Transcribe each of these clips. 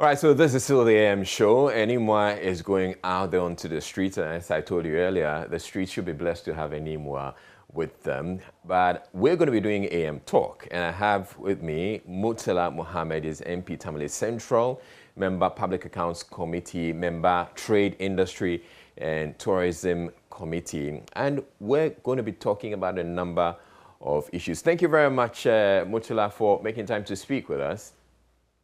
All right, so this is still the AM show. Enimwa is going out there onto the streets, and as I told you earlier, the streets should be blessed to have Enimwa with them. But we're going to be doing AM Talk, and I have with me Murtala Mohammed, is MP Tamale Central, member Public Accounts Committee, member Trade, Industry and Tourism Committee, and we're going to be talking about a number of issues. Thank you very much, Murtala, for making time to speak with us.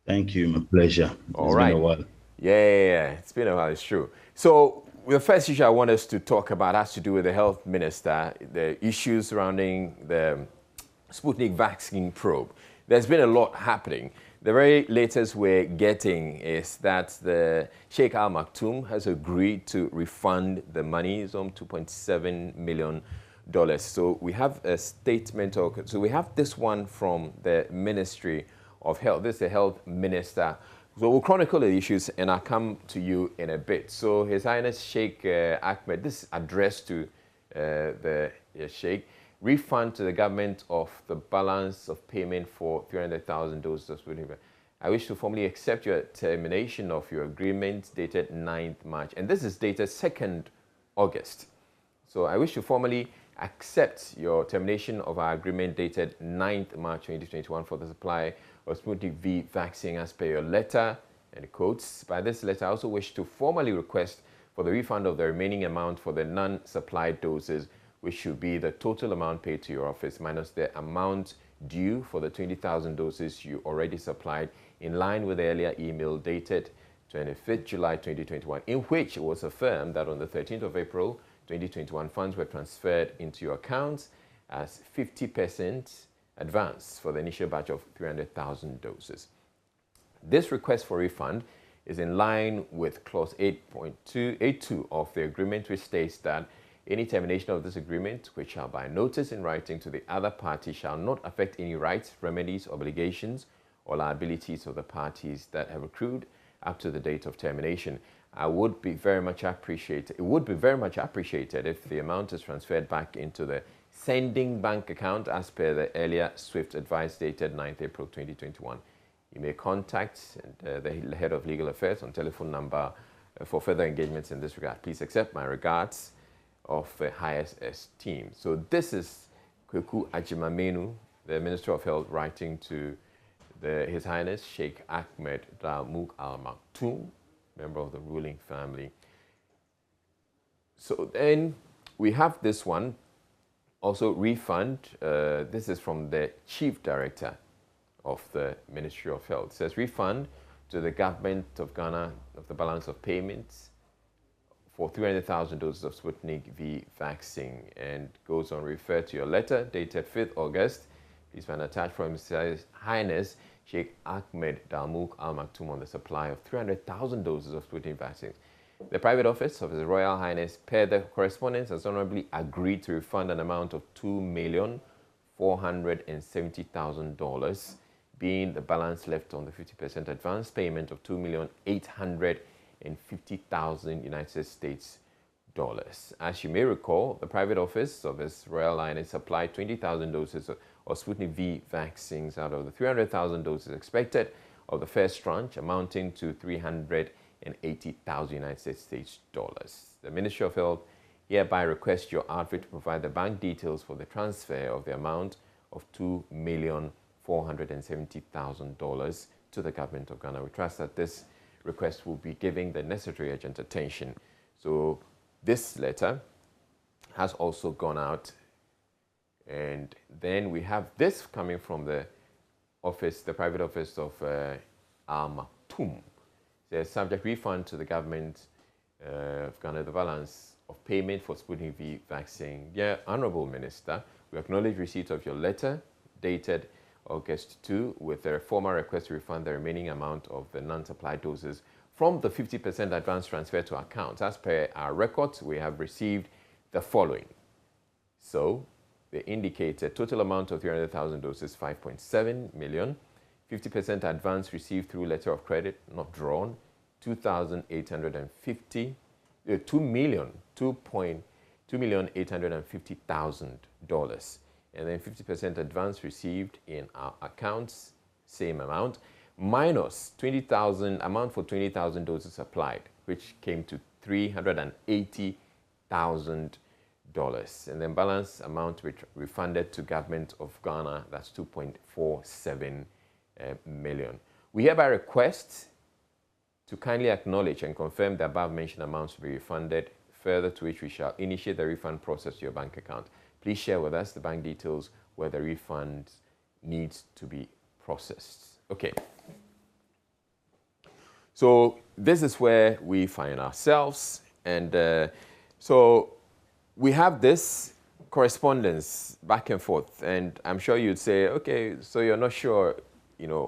Thank you, my pleasure. All It's right. been a while. Yeah. It's been a while, it's true. So the first issue I want us to talk about has to do with the health minister, the issues surrounding the Sputnik vaccine probe. There's been a lot happening. The very latest we're getting is that the Sheikh Al Maktoum has agreed to refund the money, some $2.7 million. So we have a statement, so we have this one from the Ministry of Health. This is the health minister. So we'll chronicle the issues and I'll come to you in a bit. So His Highness Sheikh Ahmed, this is addressed to the Sheikh, refund to the government of the balance of payment for 300,000 doses of Sputnik. I wish to formally accept your termination of your agreement dated 9th March. And this is dated 2nd August. So I wish to formally accept your termination of our agreement dated 9th March 2021 for the supply of Sputnik V vaccine as per your letter, and it quotes, by this letter I also wish to formally request for the refund of the remaining amount for the non-supplied doses, which should be the total amount paid to your office minus the amount due for the 20,000 doses you already supplied, in line with the earlier email dated 25th July 2021, in which it was affirmed that on the 13th of April 2021, funds were transferred into your accounts as 50% advance for the initial batch of 300,000 doses. This request for refund is in line with clause 8.282 of the agreement, which states that any termination of this agreement, which shall by notice in writing to the other party, shall not affect any rights, remedies, obligations, or liabilities of the parties that have accrued up to the date of termination. It would be very much appreciated if the amount is transferred back into the sending bank account as per the earlier SWIFT advice dated 9th April 2021. You may contact the head of legal affairs on telephone number for further engagements in this regard. Please accept my regards of the highest esteem. So this is Kweku Ajimamenu, the Minister of Health, writing to His Highness Sheikh Ahmed Dalmouk Al Maktoum, member of the ruling family. So then we have this one, also refund. This is from the Chief Director of the Ministry of Health. It says refund to the government of Ghana of the balance of payments for 300,000 doses of Sputnik V vaccine, and goes on, refer to your letter dated 5th August. Please find attached from His Highness Sheikh Ahmed Dalmouk Al Maktoum on the supply of 300,000 doses of Sputnik vaccine. The private office of His Royal Highness, per the correspondence, has honorably agreed to refund an amount of $2,470,000, being the balance left on the 50% advance payment of $2,850,000 United States dollars. As you may recall, the private office of His Royal Highness supplied 20,000 doses of Sputnik V vaccines out of the 300,000 doses expected of the first tranche, amounting to $380,000 United States dollars. The Ministry of Health hereby requests your outfit to provide the bank details for the transfer of the amount of $2,470,000 to the government of Ghana. We trust that this request will be giving the necessary urgent attention. So this letter has also gone out, and then we have this coming from the office, the private office of Al Maktoum. The subject refund to the government of Ghana the balance of payment for Sputnik V vaccine. Dear Honorable Minister, we acknowledge receipt of your letter dated August 2 with a formal request to refund the remaining amount of the non-supplied doses from the 50% advance transfer to account. As per our records, we have received the following. So they indicate a total amount of 300,000 doses, 5.7 million. 50% advance received through letter of credit, not drawn, 2,850, $2,850,000. And then 50% advance received in our accounts, same amount, minus 20,000 amount for 20,000 doses applied, which came to $380,000. And then balance amount which refunded to government of Ghana, that's 2.47 million. We hereby request to kindly acknowledge and confirm the above mentioned amounts to be refunded, further to which we shall initiate the refund process to your bank account. Please share with us the bank details where the refund needs to be processed. Okay. So this is where we find ourselves. And so we have this correspondence back and forth. And I'm sure you'd say, okay, so you're not sure,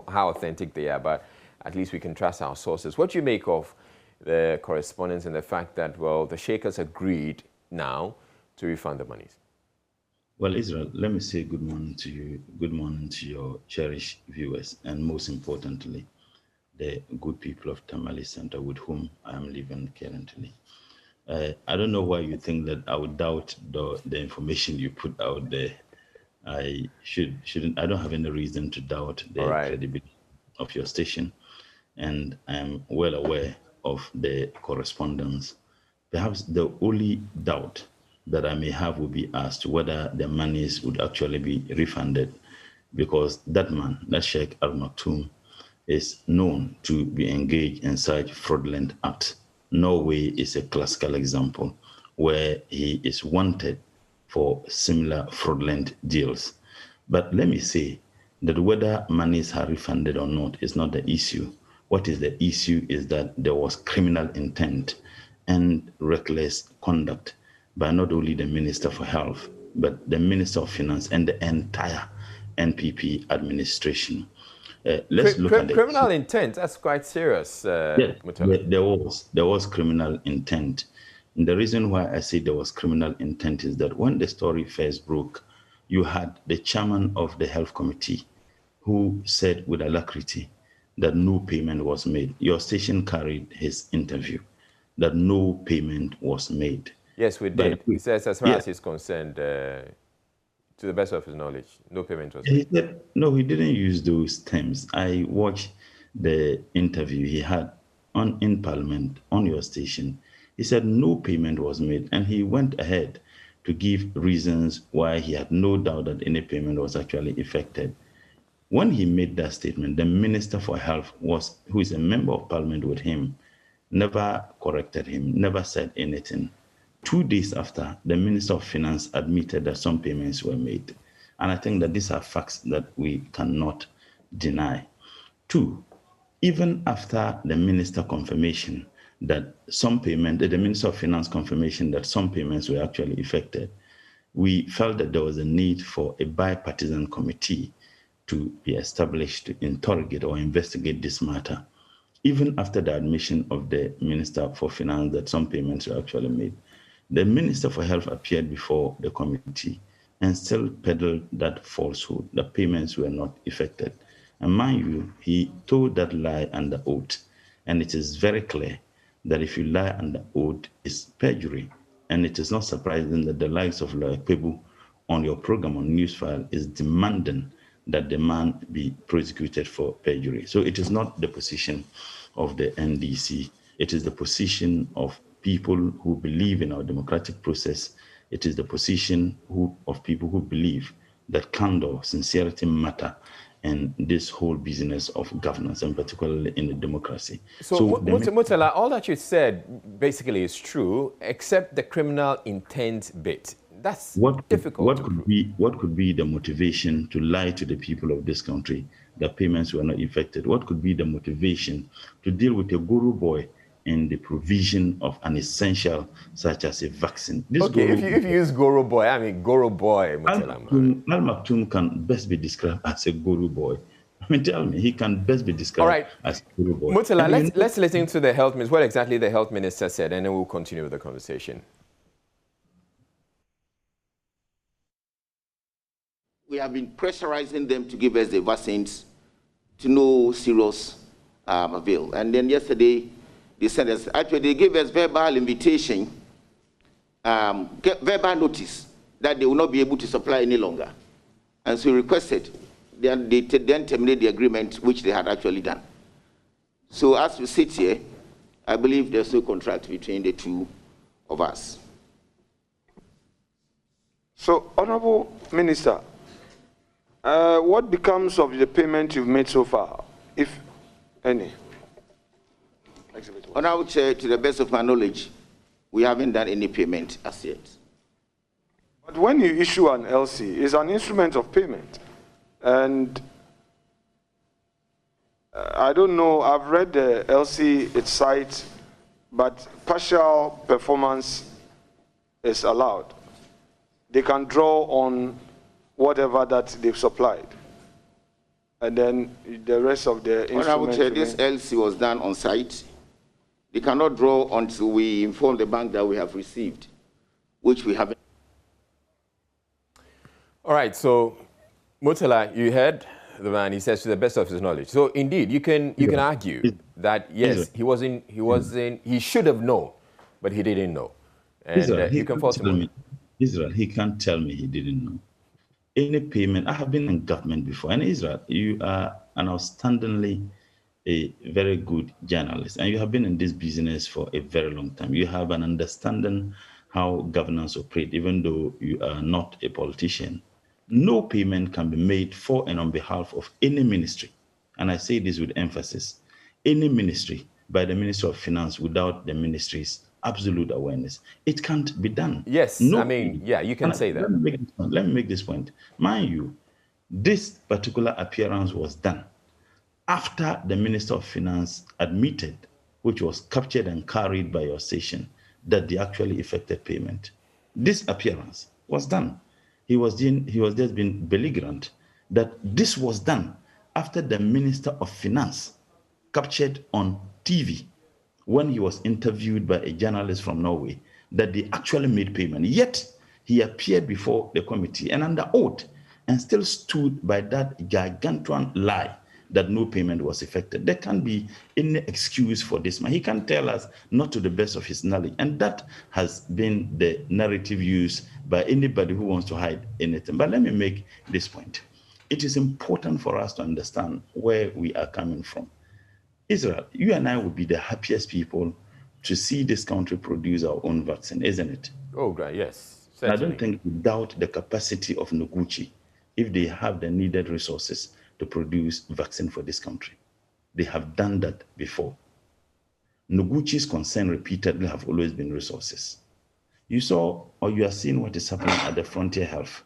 how authentic they are, but at least we can trust our sources. What do you make of the correspondence and the fact that, well, the Sheikhs agreed now to refund the monies? Well, Israel, let me say good morning to you. Good morning to your cherished viewers, and most importantly, the good people of Tamale Center with whom I am living currently. I don't know why you think that I would doubt the information you put out there. I don't have any reason to doubt the credibility of your station, and I'm well aware of the correspondence. Perhaps the only doubt that I may have would be as to whether the monies would actually be refunded, because that man, that Sheikh Al Maktoum, is known to be engaged in such fraudulent acts. Norway is a classical example where he is wanted for similar fraudulent deals. But let me say that whether monies are refunded or not is not the issue. What is the issue is that there was criminal intent and reckless conduct by not only the Minister for Health, but the Minister of Finance and the entire NPP administration. Let's look at the criminal intent. That's quite serious. Yes, there was criminal intent. And the reason why I say there was criminal intent is that when the story first broke, you had the chairman of the health committee who said with alacrity that no payment was made. Your station carried his interview that no payment was made. Yes, we did. He says, as far as he's concerned, to the best of his knowledge, no payment was made. He said, no, he didn't use those terms. I watched the interview he had in Parliament on your station. He said no payment was made, and he went ahead to give reasons why he had no doubt that any payment was actually effected. When he made that statement, the Minister for Health, who is a member of Parliament with him, never corrected him, never said anything. 2 days after, the Minister of Finance admitted that some payments were made. And I think that these are facts that we cannot deny. 2, even after the Minister confirmation that some payment, the Minister of Finance confirmation that some payments were actually effected, we felt that there was a need for a bipartisan committee to be established to interrogate or investigate this matter. Even after the admission of the Minister for Finance that some payments were actually made, the Minister for Health appeared before the committee and still peddled that falsehood, that payments were not effected. And mind you, he told that lie under oath. And it is very clear that if you lie under oath, it's perjury. And it is not surprising that the likes of Lawyer Pebu on your program on Newsfile is demanding that the man be prosecuted for perjury. So it is not the position of the NDC. It is the position of people who believe in our democratic process. It is the position of people who believe that candor, sincerity matter in this whole business of governance, and particularly in a democracy. So Murtala, all that you said basically is true, except the criminal intent bit. That's difficult. What could be the motivation to lie to the people of this country that payments were not effected? What could be the motivation to deal with a guru boy in the provision of an essential such as a vaccine? If you use guru boy, I mean guru boy. Al Maktoum can best be described as a guru boy. I mean, tell me, he can best be described as a guru boy. Murtala, let's listen to the health minister, what exactly the health minister said, and then we'll continue with the conversation. We have been pressurizing them to give us the vaccines to no serious avail. And then yesterday, they sent us, actually they gave us verbal invitation, verbal notice that they will not be able to supply any longer. And so we requested they then terminate the agreement, which they had actually done. So as we sit here, I believe there's no contract between the two of us. So, Honorable Minister, what becomes of the payment you've made so far, if any? Honorable Chair, to the best of my knowledge, we haven't done any payment as yet. But when you issue an LC, it's an instrument of payment. And I don't know, I've read the LC, its site, but partial performance is allowed. They can draw on whatever that they've supplied. And then the rest of the instruments. Honorable Chair, this LC was done on site. They cannot draw until we inform the bank that we have received, which we haven't. All right, so Murtala, you heard the man. He says to the best of his knowledge. So indeed, you can argue that yes, he should have known, but he didn't know, and you can force him. Israel, he can't tell me he didn't know. Any payment, I have been in government before, and Israel, you are an outstandingly a very good journalist, and you have been in this business for a very long time. You have an understanding how governance operates, even though you are not a politician. No payment can be made for and on behalf of any ministry, and I say this with emphasis, any ministry by the Ministry of Finance without the ministry's absolute awareness. It can't be done. Yes, no, I mean, yeah, you can say that. Let me make this point. Mind you, this particular appearance was done after the Minister of Finance admitted, which was captured and carried by your station, that they actually effected payment. This appearance was done. He was just being belligerent that this was done after the Minister of Finance captured on TV when he was interviewed by a journalist from Norway, that they actually made payment. Yet he appeared before the committee and under oath and still stood by that gargantuan lie that no payment was effected. There can't be any excuse for this man. He can tell us not to the best of his knowledge. And that has been the narrative used by anybody who wants to hide anything. But let me make this point. It is important for us to understand where we are coming from. Israel, you and I would be the happiest people to see this country produce our own vaccine, isn't it? Oh, great, yes. Certainly. I don't think we doubt the capacity of Noguchi if they have the needed resources to produce vaccine for this country. They have done that before. Noguchi's concern repeatedly have always been resources. You saw, or you are seeing what is happening at the Frontier Health,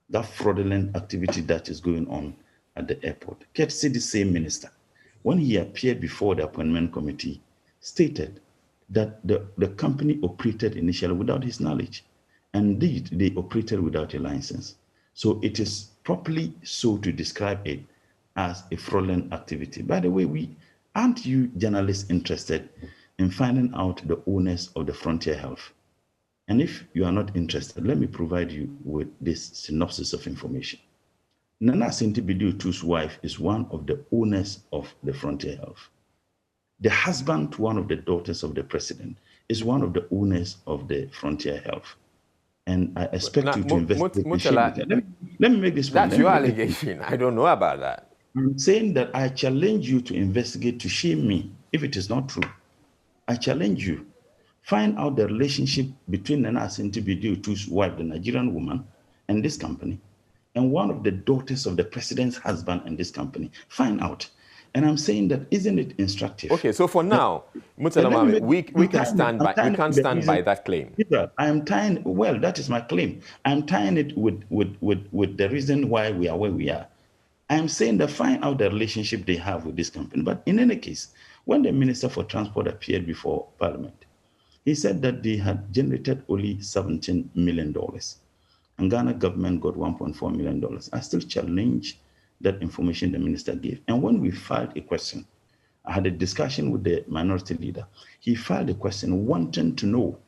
that fraudulent activity that is going on at the airport. Courtesy the same minister, when he appeared before the appointment committee, stated that the company operated initially without his knowledge. Indeed, they operated without a license. So it is properly so to describe it as a fraudulent activity. By the way, aren't you journalists interested in finding out the owners of the Frontier Health? And if you are not interested, let me provide you with this synopsis of information. Nana Asante-Bidiotu's wife is one of the owners of the Frontier Health. The husband to one of the daughters of the president is one of the owners of the Frontier Health. And I expect you to investigate. Let me make this point. That's your allegation. I don't know about that. I'm saying that I challenge you to investigate to shame me if it is not true. I challenge you. Find out the relationship between Nana Asante-Bidiotu's wife, the Nigerian woman, and this company, and one of the daughters of the president's husband and this company. Find out. And I'm saying that, isn't it instructive? Okay, so for now, Murtala Mohammed, we can stand by that claim. I am tying, well, that is my claim. I'm tying it with the reason why we are where we are. I'm saying that find out the relationship they have with this company. But in any case, when the Minister for Transport appeared before Parliament, he said that they had generated only $17 million. And Ghana government got $1.4 million. I still challenge that information the minister gave. And when we filed a question, I had a discussion with the minority leader. He filed a question wanting to know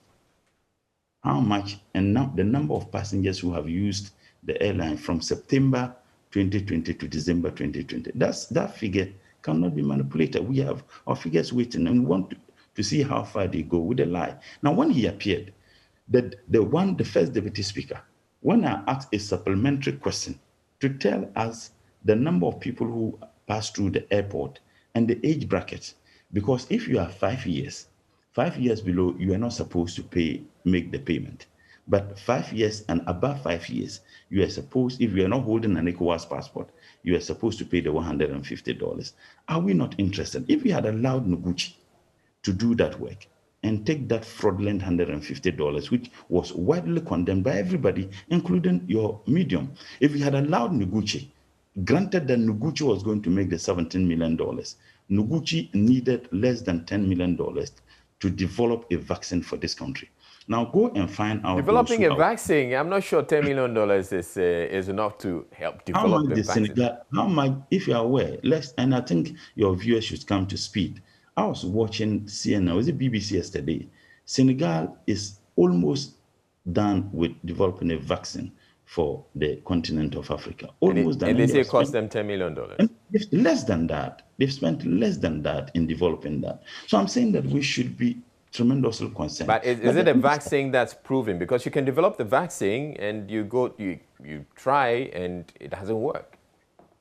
how much and the number of passengers who have used the airline from September 2020 to December 2020. That figure cannot be manipulated. We have our figures waiting and we want to see how far they go with a lie. Now, when he appeared, the first deputy speaker, when I asked a supplementary question to tell us the number of people who pass through the airport, and the age bracket. Because if you are 5 years below, you are not supposed to make the payment. But 5 years and above 5 years, you are supposed, if you are not holding an ECOWAS passport, you are supposed to pay the $150. Are we not interested? If we had allowed Noguchi to do that work and take that fraudulent $150, which was widely condemned by everybody, including your medium, if we had allowed Noguchi, granted that Noguchi was going to make the $17 million, Noguchi needed less than $10 million to develop a vaccine for this country. Now go and find out. Developing a vaccine, I'm not sure $10 million is enough to help develop the vaccine. Senegal, how much, if you are aware, and I think your viewers should come to speed. I was watching CNN, was it BBC yesterday? Senegal is almost done with developing a vaccine for the continent of Africa. Almost done. And they say it cost them $10 million. Less than that. They've spent less than that in developing that. So I'm saying that we should be tremendously concerned. But is it a vaccine that's proven? Because you can develop the vaccine and you try and it doesn't work.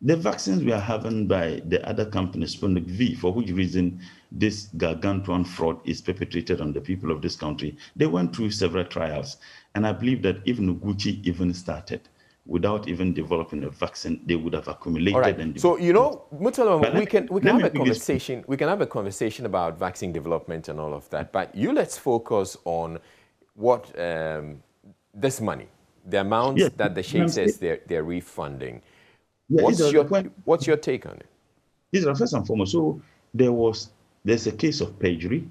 The vaccines we are having by the other company, Sputnik V, for which reason this gargantuan fraud is perpetrated on the people of this country, they went through several trials. And I believe that if Noguchi even started without even developing a vaccine, they would have accumulated. All right. And so, Mutala, we can have a conversation. We can have a conversation about vaccine development and all of that. But let's focus on what this money, the amounts that the Sheikh says they're refunding. Yeah, what's your take on it? Israel, first and foremost, so there's a case of perjury,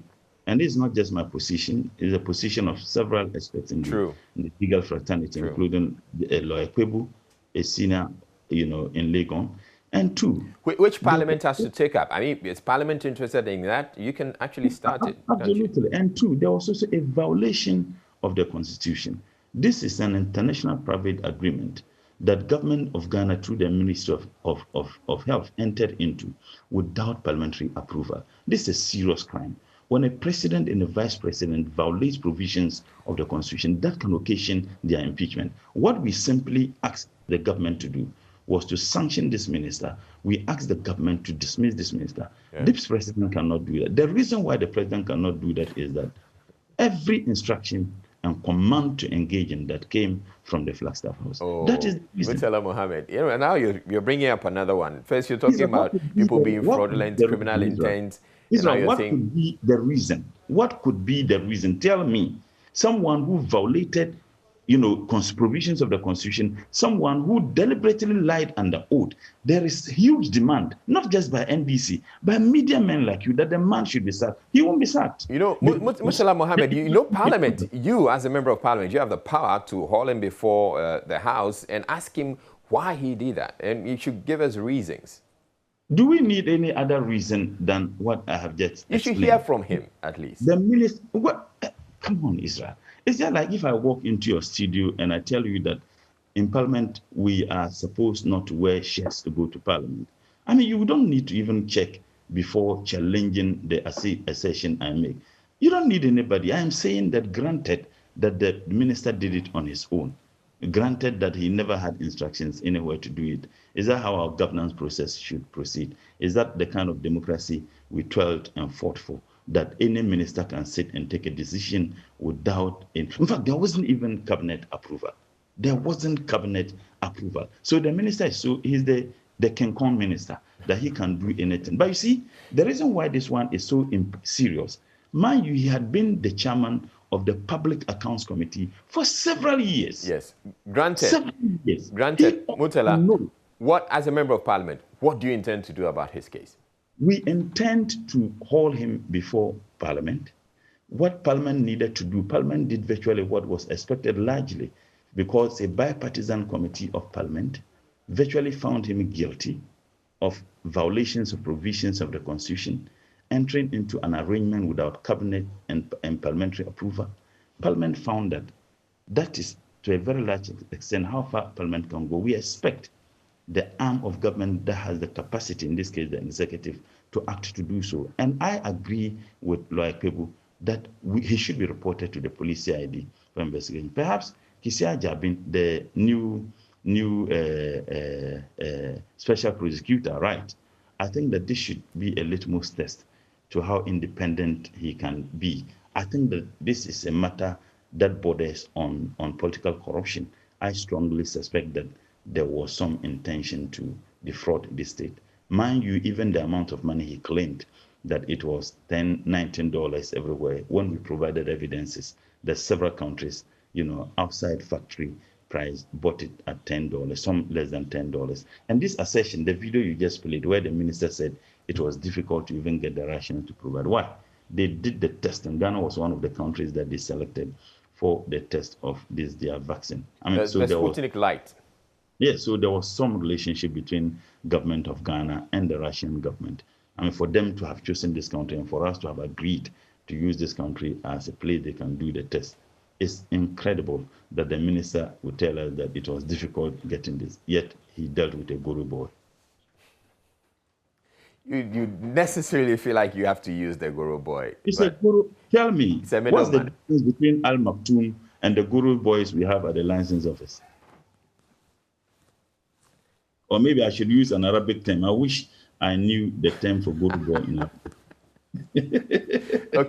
and it's not just my position, it's a position of several experts in the legal fraternity, including Lawyer Kwebu, a senior, in Legon, and two. Which Parliament has to take up? I mean, is Parliament interested in that? You can actually start it. Absolutely. And two, there was also a violation of the Constitution. This is an international private agreement that government of Ghana through the Ministry of Health entered into without parliamentary approval. This is a serious crime. When a president and a vice president violates provisions of the Constitution, that can occasion their impeachment. What we simply asked the government to do was to sanction this minister. We asked the government to dismiss this minister. Yeah. This president cannot do that. The reason why the president cannot do that is that every instruction and command to engage in that came from the Flagstaff House. That is the reason. Mutala Mohammed, now you're bringing up another one. First, you're talking about people being fraudulent, criminal intent. Israel, what could be the reason? What could be the reason? Tell me. Someone who violated, provisions of the Constitution, someone who deliberately lied under oath. There is huge demand, not just by NBC, by media men like you, that the man should be sacked. He won't be sacked. Mutala Mohammed, Parliament, you as a member of Parliament, you have the power to haul him before the House and ask him why he did that. And you should give us reasons. Do we need any other reason than what I have just explained? You should hear from him, at least. The minister, come on, Israel. It's just like if I walk into your studio and I tell you that in Parliament, we are supposed not to wear shirts to go to Parliament. I mean, you don't need to even check before challenging the assertion I make. You don't need anybody. I am saying that granted that the minister did it on his own, granted that he never had instructions anywhere to do it. Is that how our governance process should proceed? Is that the kind of democracy we toiled and fought for? That any minister can sit and take a decision without... In fact, there wasn't even cabinet approval. There wasn't cabinet approval. So the minister he's the King Kong minister, that he can do anything. But you see, the reason why this one is so serious, mind you, he had been the chairman of the Public Accounts Committee for several years. Yes, granted. Several years. Granted, Mutala, as a member of Parliament, what do you intend to do about his case? We intend to haul him before Parliament. What Parliament needed to do, Parliament did virtually what was expected largely, because a bipartisan committee of Parliament virtually found him guilty of violations of provisions of the Constitution, entering into an arrangement without cabinet and parliamentary approval. Parliament found that is, to a very large extent, how far Parliament can go. We expect the arm of government that has the capacity, in this case the executive, to act to do so. And I agree with Lawyer Kwebu that he should be reported to the police CID for investigation. Perhaps Kisia Jabin, the new special prosecutor, right? I think that this should be a litmus test to how independent he can be. I think that this is a matter that borders on political corruption. I strongly suspect that there was some intention to defraud the state. Mind you, even the amount of money he claimed, that it was $10, $19 everywhere, when we provided evidences that several countries, outside factory price bought it at $10, some less than $10. And this assertion, the video you just played, where the minister said it was difficult to even get the ration to provide. Why? They did the test, and Ghana was one of the countries that they selected for the test of their vaccine. I mean, the Sputnik Light. Yeah, so there was some relationship between government of Ghana and the Russian government. I mean, for them to have chosen this country and for us to have agreed to use this country as a place they can do the test, it's incredible that the minister would tell us that it was difficult getting this, yet he dealt with a guru boy. You necessarily feel like you have to use the guru boy. It's a guru. Tell me, what's the difference between Al Maktoum and the guru boys we have at the license office? Or maybe I should use an Arabic term. I wish I knew the term for guru boy in Arabic. Okay.